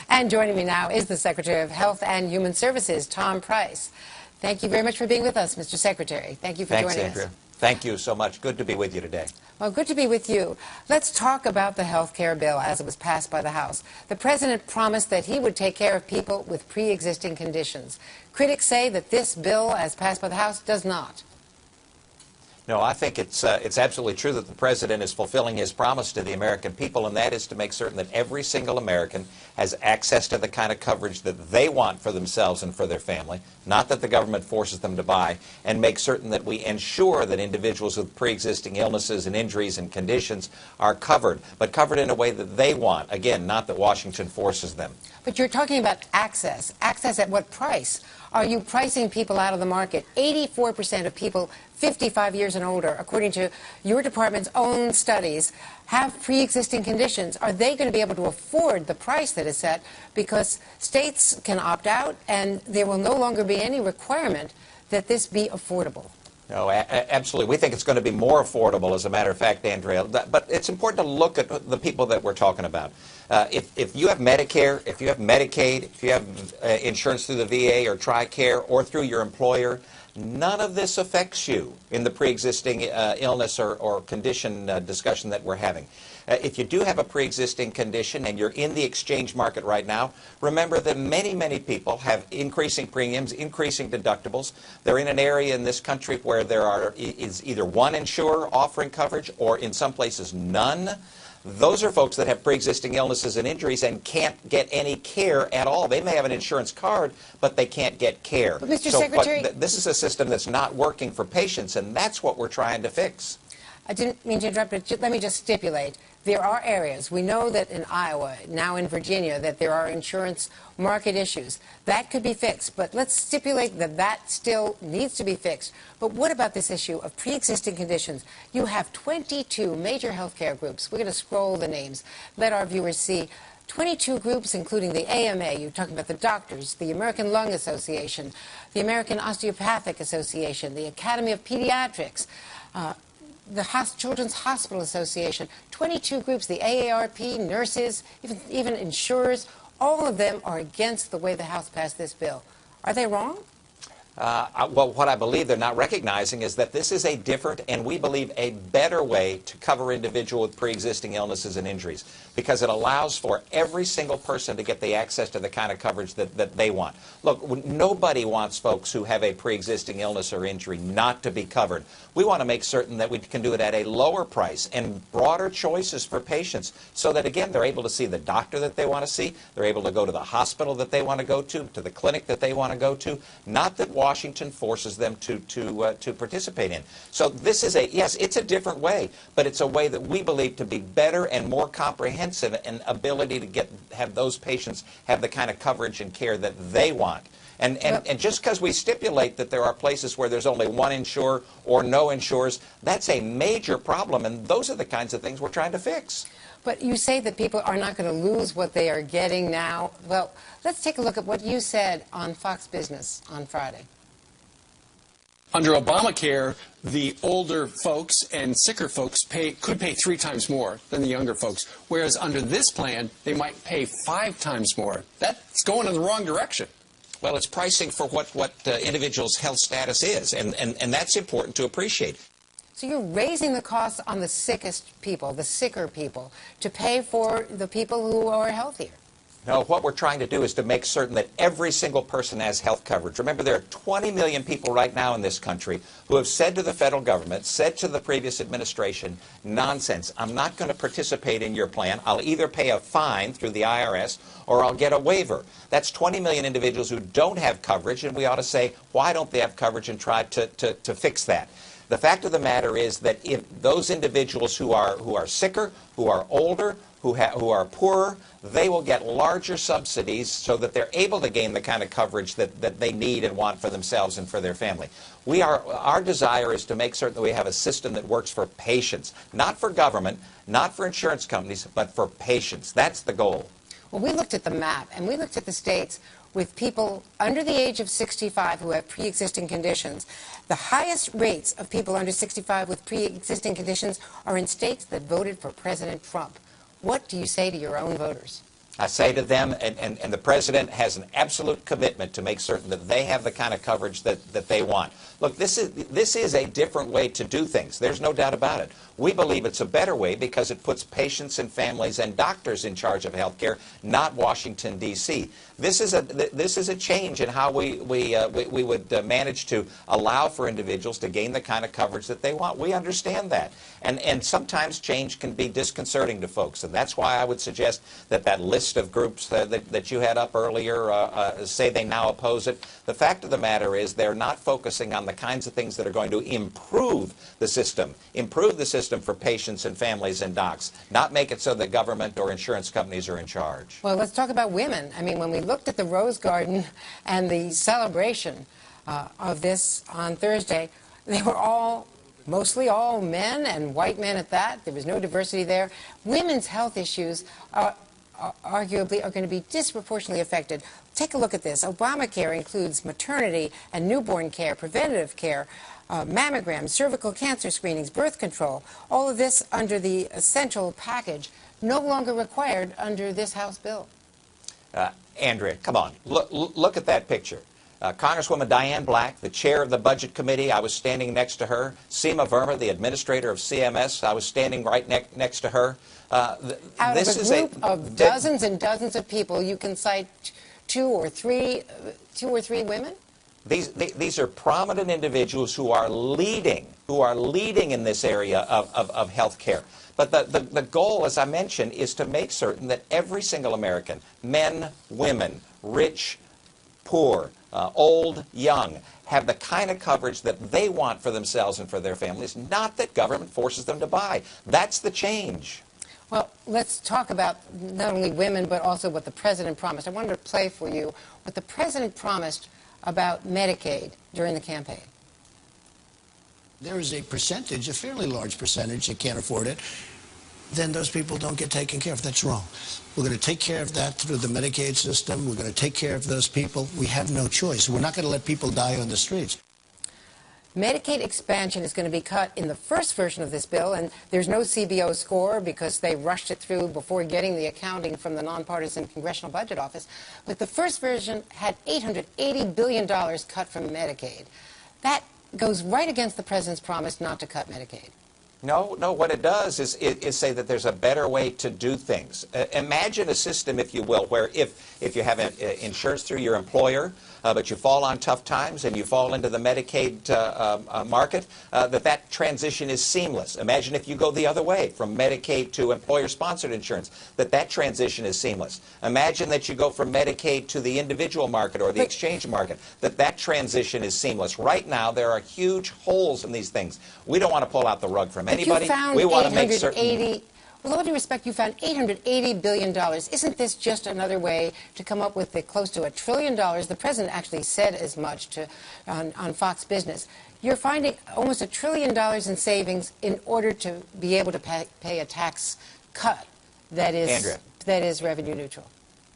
And joining me now is the Secretary of Health and Human Services, Tom Price. Thank you very much for being with us, Mr. Secretary. Thank you for joining us. Thanks, Andrea. Thank you so much. Good to be with you today. Well, good to be with you. Let's talk about the health care bill as it was passed by the House. The President promised that he would take care of people with pre-existing conditions. Critics say that this bill, as passed by the House, does not. No, I think it's absolutely true that the President is fulfilling his promise to the American people, and that is to make certain that every single American has access to the kind of coverage that they want for themselves and for their family, not that the government forces them to buy, and make certain that we ensure that individuals with pre-existing illnesses and injuries and conditions are covered, but covered in a way that they want. Again, not that Washington forces them. But you're talking about access. Access at what price? Are you pricing people out of the market? 84% of people 55 years and older, according to your department's own studies, have pre-existing conditions. Are they going to be able to afford the price that is set? Because states can opt out, and there will no longer be any requirement that this be affordable. No, absolutely. We think it's going to be more affordable, as a matter of fact, Andrea. But it's important to look at the people that we're talking about. If you have Medicare, if you have Medicaid, if you have insurance through the VA or TRICARE or through your employer, none of this affects you in the pre-existing illness or condition discussion that we're having. If you do have a pre-existing condition and you're in the exchange market right now, remember that many, many people have increasing premiums, increasing deductibles. They're in an area in this country where there is either one insurer offering coverage or in some places none. Those are folks that have pre-existing illnesses and injuries and can't get any care at all. They may have an insurance card, but they can't get care. But Mr. Secretary, this is a system that's not working for patients, and that's what we're trying to fix. I didn't mean to interrupt, but let me just stipulate. There are areas, we know that in Iowa, now in Virginia, that there are insurance market issues. That could be fixed, but let's stipulate that that still needs to be fixed. But what about this issue of pre-existing conditions? You have 22 major healthcare groups. We're going to scroll the names, let our viewers see. 22 groups, including the AMA, you're talking about the doctors, the American Lung Association, the American Osteopathic Association, the Academy of Pediatrics, the Children's Hospital Association, 22 groups, the AARP, nurses, even insurers, all of them are against the way the House passed this bill. Are they wrong? Well, what I believe they're not recognizing is that this is a different and we believe a better way to cover individuals with pre-existing illnesses and injuries, because it allows for every single person to get the access to the kind of coverage that they want. Look, nobody wants folks who have a pre-existing illness or injury not to be covered. We want to make certain that we can do it at a lower price and broader choices for patients so that, again, they're able to see the doctor that they want to see, they're able to go to the hospital that they want to go to the clinic that they want to go to, not that Washington forces them to participate in. So this is yes, it's a different way, but it's a way that we believe to be better and more comprehensive and ability to have those patients have the kind of coverage and care that they want. And just because we stipulate that there are places where there's only one insurer or no insurers, that's a major problem, and those are the kinds of things we're trying to fix. But you say that people are not going to lose what they are getting now. Well, let's take a look at what you said on Fox Business on Friday. Under Obamacare, the older folks and sicker folks could pay 3 times more than the younger folks, whereas under this plan, they might pay 5 times more. That's going in the wrong direction. Well, it's pricing for what individuals' health status is, and that's important to appreciate. So you're raising the costs on the sickest people, the sicker people, to pay for the people who are healthier. No, what we're trying to do is to make certain that every single person has health coverage. Remember, there are 20 million people right now in this country who have said to the federal government, said to the previous administration, nonsense, I'm not going to participate in your plan. I'll either pay a fine through the IRS or I'll get a waiver. That's 20 million individuals who don't have coverage, and we ought to say, why don't they have coverage, and try to fix that. The fact of the matter is that if those individuals who are sicker, who are older, who are poorer, they will get larger subsidies so that they're able to gain the kind of coverage that they need and want for themselves and for their family. Our desire is to make certain that we have a system that works for patients, not for government, not for insurance companies, but for patients. That's the goal. Well, we looked at the map, and we looked at the states with people under the age of 65 who have pre-existing conditions. The highest rates of people under 65 with pre-existing conditions are in states that voted for President Trump. What do you say to your own voters? I say to them, and the president has an absolute commitment to make certain that they have the kind of coverage that they want. Look, this is a different way to do things. There's no doubt about it. We believe it's a better way because it puts patients and families and doctors in charge of health care, not Washington, D.C. This is a change in how we would manage to allow for individuals to gain the kind of coverage that they want. We understand that. And sometimes change can be disconcerting to folks. And that's why I would suggest that list of groups that you had up earlier say they now oppose it. The fact of the matter is they're not focusing on the kinds of things that are going to improve the system for patients and families and docs, not make it so that government or insurance companies are in charge. Well, let's talk about women. I mean, when we looked at the Rose Garden and the celebration of this on Thursday, they were mostly all men, and white men at that. There was no diversity there. Women's health issues arguably are going to be disproportionately affected. Take a look at this. Obamacare includes maternity and newborn care, preventative care, mammograms, cervical cancer screenings, birth control, all of this under the essential package, no longer required under this House bill. Andrea, come on. Look at that picture. Congresswoman Diane Black, the chair of the Budget Committee, I was standing next to her. Seema Verma, the administrator of CMS, I was standing right next to her. Out of a group of dozens and dozens of people, you can cite two or three women? These are prominent individuals who are leading in this area of health care. But the goal, as I mentioned, is to make certain that every single American, men, women, rich, poor, old, young, have the kind of coverage that they want for themselves and for their families, not that government forces them to buy. That's the change. Well, let's talk about not only women, but also what the president promised. I wanted to play for you what the president promised about Medicaid during the campaign. There is a percentage, a fairly large percentage, that can't afford it. Then those people don't get taken care of. That's wrong. We're going to take care of that through the Medicaid system. We're going to take care of those people. We have no choice. We're not going to let people die on the streets. Medicaid expansion is going to be cut in the first version of this bill, and there's no CBO score because they rushed it through before getting the accounting from the nonpartisan Congressional Budget Office. But the first version had $880 billion cut from Medicaid. That goes right against the president's promise not to cut Medicaid. No, what it does is say that there's a better way to do things. Imagine a system, if you will, where if you have insurance through your employer, but you fall on tough times and you fall into the Medicaid market, that transition is seamless. Imagine if you go the other way, from Medicaid to employer-sponsored insurance, that transition is seamless. Imagine that you go from Medicaid to the individual market or the exchange market, that transition is seamless. Right now, there are huge holes in these things. We don't want to pull out the rug from anybody. We want to make certain. With all due respect, you found $880 billion. Isn't this just another way to come up with close to $1 trillion? The president actually said as much on Fox Business. You're finding almost $1 trillion in savings in order to be able to pay a tax cut that is revenue neutral.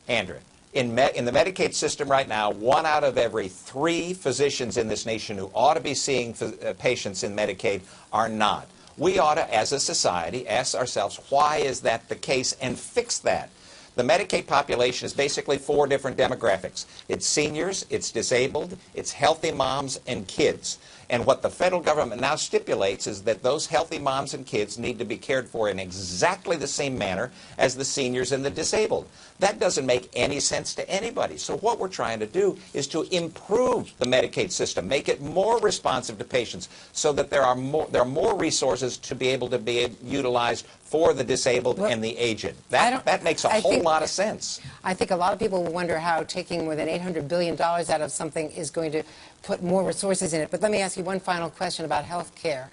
Andrea, in the Medicaid system right now, 1 out of every 3 physicians in this nation who ought to be seeing patients in Medicaid are not. We ought to, as a society, ask ourselves, why is that the case, and fix that. The Medicaid population is basically 4 different demographics. It's seniors, it's disabled, it's healthy moms, and kids. And what the federal government now stipulates is that those healthy moms and kids need to be cared for in exactly the same manner as the seniors and the disabled. That doesn't make any sense to anybody. So what we're trying to do is to improve the Medicaid system, make it more responsive to patients so that there are more resources to be able to be utilized for the disabled and the aged. That makes a whole lot of sense. I think a lot of people will wonder how taking more than $800 billion out of something is going to put more resources in it. But let me ask you one final question about health care.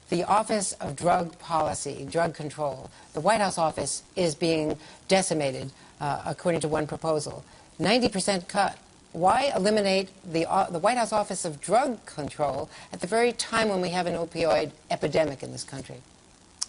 The Office of Drug Policy, Drug Control, the White House office is being decimated, according to one proposal. 90% cut. Why eliminate the White House Office of Drug Control at the very time when we have an opioid epidemic in this country?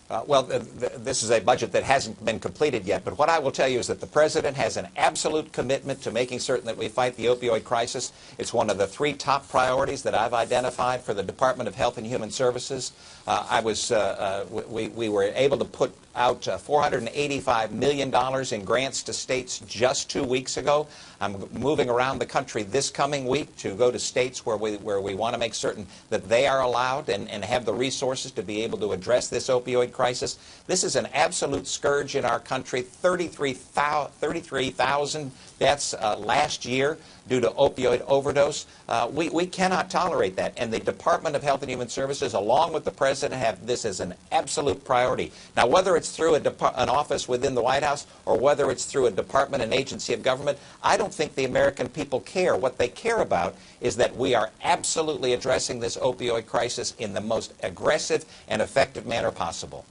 This is a budget that hasn't been completed yet, but what I will tell you is that the president has an absolute commitment to making certain that we fight the opioid crisis. It's one of the 3 top priorities that I've identified for the Department of Health and Human Services. We were able to put out $485 million in grants to states just 2 weeks ago. I'm moving around the country this coming week to go to states where we want to make certain that they are allowed and have the resources to be able to address this opioid crisis. This is an absolute scourge in our country. 33,000 deaths last year due to opioid overdose. We cannot tolerate that. And the Department of Health and Human Services, along with the President, have this as an absolute priority. Now, whether it's through an office within the White House or whether it's through a department, an agency of government, I don't think the American people care. What they care about is that we are absolutely addressing this opioid crisis in the most aggressive and effective manner possible.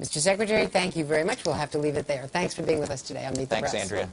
Mr. Secretary, thank you very much. We'll have to leave it there. Thanks for being with us today on Meet the Press. Thanks, Andrea.